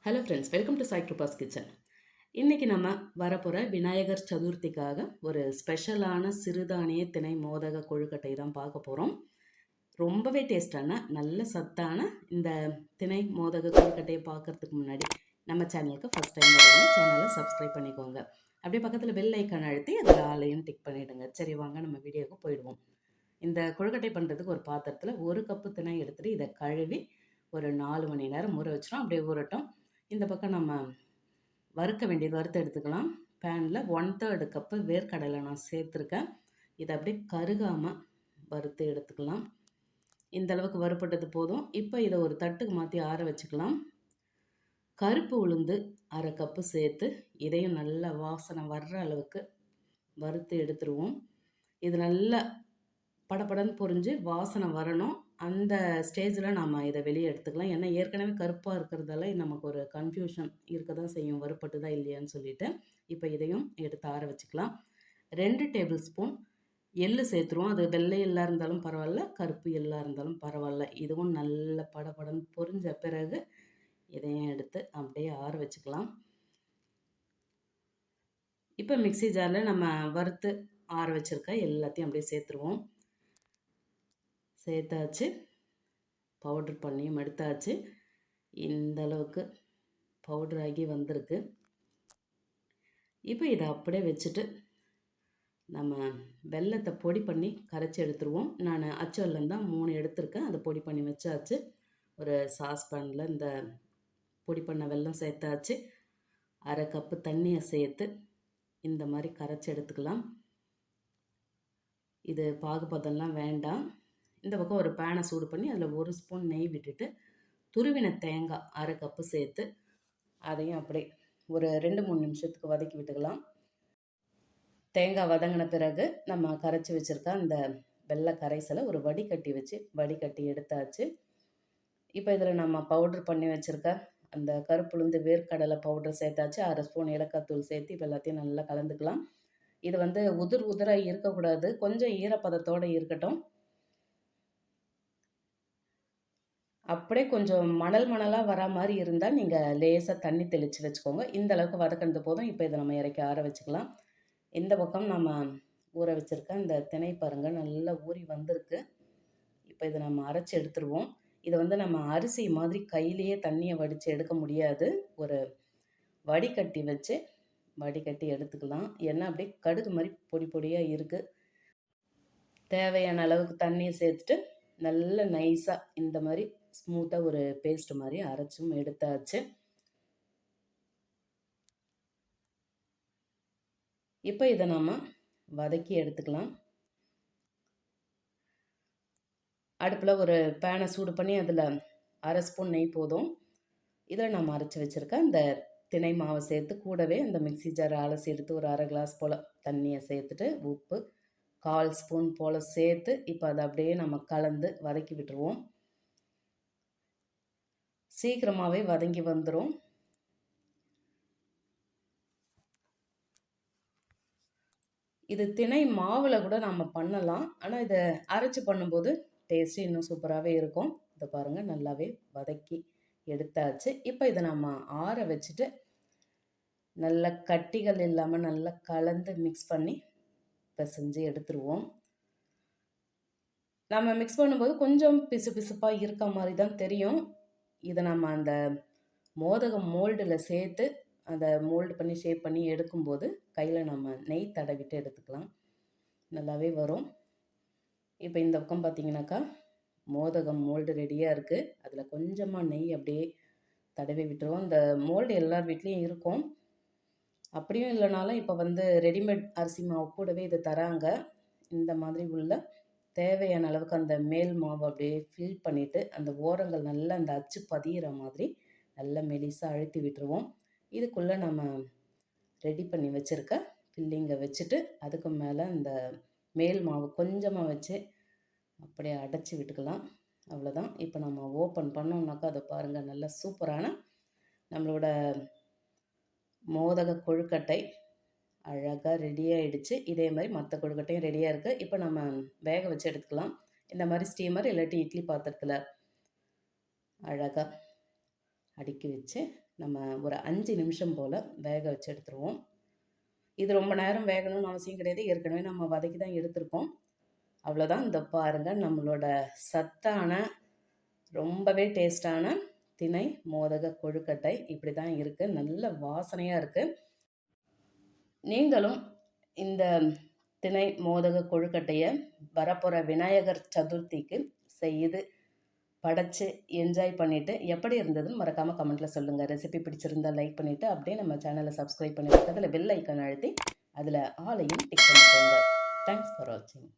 Hello friends, welcome to Sai Kiruba's kitchen. இன்றைக்கி நம்ம வரப்போகிற விநாயகர் சதுர்த்திக்காக ஒரு ஸ்பெஷலான சிறுதானிய திணை மோதக கொழுக்கட்டை தான் பார்க்க போகிறோம். ரொம்பவே டேஸ்டான நல்ல சத்தான இந்த திணை மோதக கொழுக்கட்டையை பார்க்குறதுக்கு முன்னாடி நம்ம சேனலுக்கு ஃபஸ்ட் டைம் வரவங்க சேனலை சப்ஸ்கிரைப் பண்ணிக்கோங்க. அப்படியே பக்கத்தில் பெல் ஐக்கான் அழுத்தி அதில் ஆலையும் டிக் பண்ணிவிடுங்க. சரி, வாங்க நம்ம வீடியோவுக்கு போயிடுவோம். இந்த கொழுக்கட்டை பண்ணுறதுக்கு ஒரு பாத்திரத்தில் 1 கப்பு திணை எடுத்துகிட்டு இதை கழுவி ஒரு 4 மணி நேரம் ஊற வச்சிடும். அப்படியே ஊறட்டும். இந்த பக்கம் நம்ம வறுத்து எடுத்துக்கலாம். பேனில் 1/3 கப்பு வேர்க்கடலை நான் சேர்த்துருக்கேன். இதை அப்படியே கருகாமல் வறுத்து எடுத்துக்கலாம். இந்த அளவுக்கு வறுப்பட்டது போதும். இப்போ இதை ஒரு தட்டுக்கு மாற்றி ஆற வச்சுக்கலாம். கருப்பு உளுந்து 1/2 கப்பு சேர்த்து இதையும் நல்லா வாசனை வர்ற அளவுக்கு வறுத்து எடுத்துருவோம். இது நல்லா படப்படன்னு பொரிஞ்சு வாசனை வரணும். அந்த ஸ்டேஜில் நம்ம இதை வெளியே எடுத்துக்கலாம். ஏன்னா ஏற்கனவே கருப்பாக இருக்கிறதால நமக்கு ஒரு கன்ஃபியூஷன் இருக்க தான் செய்யும், வறுப்பட்டுதா இல்லையான்னு சொல்லிட்டு. இப்போ இதையும் எடுத்து ஆற வச்சுக்கலாம். 2 டேபிள் ஸ்பூன் எள்ளு சேர்த்துருவோம். அது வெள்ளை எள்ளாக இருந்தாலும் பரவாயில்ல, கருப்பு எள்ளாக இருந்தாலும் பரவாயில்ல. இதுவும் நல்ல படப்படன்னு பொரிஞ்ச பிறகு இதையும் எடுத்து அப்படியே ஆற வச்சுக்கலாம். இப்போ மிக்ஸி ஜாரில் நம்ம வறுத்து ஆற வச்சுருக்க எல்லாத்தையும் அப்படியே சேர்த்துருவோம். சேர்த்தாச்சு, பவுட்ரு பண்ணியும் எடுத்தாச்சு. இந்த அளவுக்கு பவுட்ராகி வந்திருக்கு. இப்போ இதை அப்படியே வச்சுட்டு நம்ம வெல்லத்தை பொடி பண்ணி கரைச்சி எடுத்துருவோம். நான் அச்சு வெல்லம் தான் 3 எடுத்திருக்கேன். அதை பொடி பண்ணி வச்சாச்சு. ஒரு சாஸ்பேனில் இந்த பொடி பண்ண வெல்லம் சேர்த்தாச்சு. 1/2 கப்பு தண்ணியை சேர்த்து இந்த மாதிரி கரைச்சி எடுத்துக்கலாம். இது பாகுபதம்லாம் வேண்டாம். இந்த பக்கம் ஒரு பேனை சூடு பண்ணி அதில் 1 ஸ்பூன் நெய் விட்டுட்டு துருவின தேங்காய் 1/2 கப்பு சேர்த்து அதையும் அப்படியே ஒரு 2-3 நிமிஷத்துக்கு வதக்கி விட்டுக்கலாம். தேங்காய் வதங்கின பிறகு நம்ம கரைச்சி வச்சுருக்க அந்த வெள்ளை கரைசலை ஒரு வடிகட்டி வச்சு வடிகட்டி எடுத்தாச்சு. இப்போ இதில் நம்ம பவுட்ரு பண்ணி வச்சுருக்க அந்த கருப்புளுந்து வேர்க்கடலை பவுட்ரு சேர்த்தாச்சு. 1/2 ஸ்பூன் ஏலக்காய் தூள் சேர்த்து இப்போ எல்லாத்தையும் நல்லா கலந்துக்கலாம். இது உதிராக இருக்கக்கூடாது, கொஞ்சம் ஈரப்பதத்தோடு இருக்கட்டும். அப்படியே கொஞ்சம் மணலாக வரா மாதிரி இருந்தால் நீங்கள் லேசாக தண்ணி தெளித்து வச்சுக்கோங்க. இந்த அளவுக்கு வதக்கினது போதும். இப்போ இதை நம்ம இறக்கி ஆற வச்சுக்கலாம். இந்த பக்கம் நம்ம ஊற வச்சுருக்க இந்த திணை பாருங்கள் நல்லா ஊறி வந்திருக்கு. இப்போ இதை நம்ம அரைச்சி எடுத்துருவோம். இதை நம்ம அரிசி மாதிரி கையிலேயே தண்ணியை வடித்து எடுக்க முடியாது. ஒரு வடிகட்டி வச்சு வடிகட்டி எடுத்துக்கலாம். ஏன்னா அப்படியே கடுகு மாதிரி பொடி பொடியாக இருக்குது. தேவையான அளவுக்கு தண்ணியை சேர்த்துட்டு நல்ல நைஸாக இந்த மாதிரி ஸ்மூத்தாக ஒரு பேஸ்ட் மாதிரி அரைச்சும் எடுத்தாச்சு. இப்போ இதை நம்ம வதக்கி எடுத்துக்கலாம். அடுப்பில் ஒரு பேனை சூடு பண்ணி அதில் 1/2 ஸ்பூன் நெய் போதும். இதில் நம்ம அரைச்சி வச்சுருக்க இந்த திணை மாவை சேர்த்து கூடவே அந்த மிக்ஸி ஜாரை அலசி எடுத்து ஒரு 1/2 கிளாஸ் போல் தண்ணியை சேர்த்துட்டு உப்பு 1/4 ஸ்பூன் போல் சேர்த்து இப்போ அதை அப்படியே நம்ம கலந்து வதக்கி விட்டுருவோம். சீக்கிரமாகவே வதங்கி வந்துடும். இது திணை மாவில் கூட நம்ம பண்ணலாம். ஆனால் இதை அரைச்சி பண்ணும்போது டேஸ்ட்டு இன்னும் சூப்பராகவே இருக்கும். இதை பாருங்கள், நல்லாவே வதக்கி எடுத்தாச்சு. இப்போ இதை நம்ம ஆற வச்சுட்டு நல்ல கட்டிகள் இல்லாமல் நல்லா கலந்து மிக்ஸ் பண்ணி பிசைஞ்சு எடுத்துருவோம். நம்ம மிக்ஸ் பண்ணும்போது கொஞ்சம் பிசுப்பாக இருக்க மாதிரி தான் தெரியும். இதை நம்ம அந்த மோதகம் மோல்டில் சேர்த்து அதை மோல்டு பண்ணி ஷேப் பண்ணி எடுக்கும்போது கையில் நம்ம நெய் தடவிட்டு எடுத்துக்கலாம். நல்லாவே வரும். இப்போ இந்த பக்கம் பார்த்திங்கனாக்கா மோதகம் மோல்டு ரெடியாக இருக்குது. அதில் கொஞ்சமாக நெய் அப்படியே தடவி விட்டுருவோம். இந்த மோல்டு எல்லார் வீட்லேயும் இருக்கும். அப்படியும் இல்லைனாலும் இப்போ ரெடிமேட் அரிசி மாவு கூடவே இது தராங்க. இந்த மாதிரி உள்ள தேவையான அளவுக்கு அந்த மேல் மாவு அப்படியே ஃபில் பண்ணிவிட்டு அந்த ஓரங்கள் நல்லா அந்த அச்சு பதிகிற மாதிரி நல்லா மெலிசாக அழுத்தி விட்டுருவோம். இதுக்குள்ளே நம்ம ரெடி பண்ணி வச்சுருக்க ஃபில்லிங்கை வச்சுட்டு அதுக்கு மேலே இந்த மேல் மாவு கொஞ்சமாக வச்சு அப்படியே அடைச்சி விட்டுக்கலாம். அவ்வளோதான். இப்போ நம்ம ஓப்பன் பண்ணோம்னாக்கா அதை பாருங்கள், நல்லா சூப்பரான நம்மளோட மோதக கொழுக்கட்டை அழகாக ரெடி ஆகிடுச்சு. இதே மாதிரி மற்ற கொழுக்கட்டையும் ரெடியாக இருக்குது. இப்போ நம்ம வேக வச்சு எடுத்துக்கலாம். இந்த மாதிரி ஸ்டீமர் இல்லாட்டி இட்லி பாத்திரத்தில் அழகாக அடுக்கி வச்சு நம்ம ஒரு 5 நிமிஷம் போல் வேக வச்சு எடுத்துருவோம். இது ரொம்ப நேரம் வேகணும்னு அவசியம் கிடையாது. ஏற்கனவே நம்ம வதக்கி தான் எடுத்திருக்கோம். அவ்வளோதான். இந்த பாருங்கள், நம்மளோட சத்தான ரொம்பவே டேஸ்டான திணை மோதக கொழுக்கட்டை இப்படி தான் இருக்குது. நல்ல வாசனையாக இருக்குது. நீங்களும் இந்த திணை மோதக கொழுக்கட்டையை வரப்போகிற விநாயகர் சதுர்த்திக்கு செய்து படைச்சு என்ஜாய் பண்ணிவிட்டு எப்படி இருந்ததுன்னு மறக்காமல் கமெண்ட்டில் சொல்லுங்கள். ரெசிபி பிடிச்சிருந்தால் லைக் பண்ணிவிட்டு அப்படியே நம்ம சேனலை சப்ஸ்கிரைப் பண்ணி பக்கத்தில் பெல் ஐக்கான் அழுத்தி அதில் ஆலையும் டிக் பண்ணிக்கோங்க. தேங்க்ஸ் ஃபார் வாட்சிங்.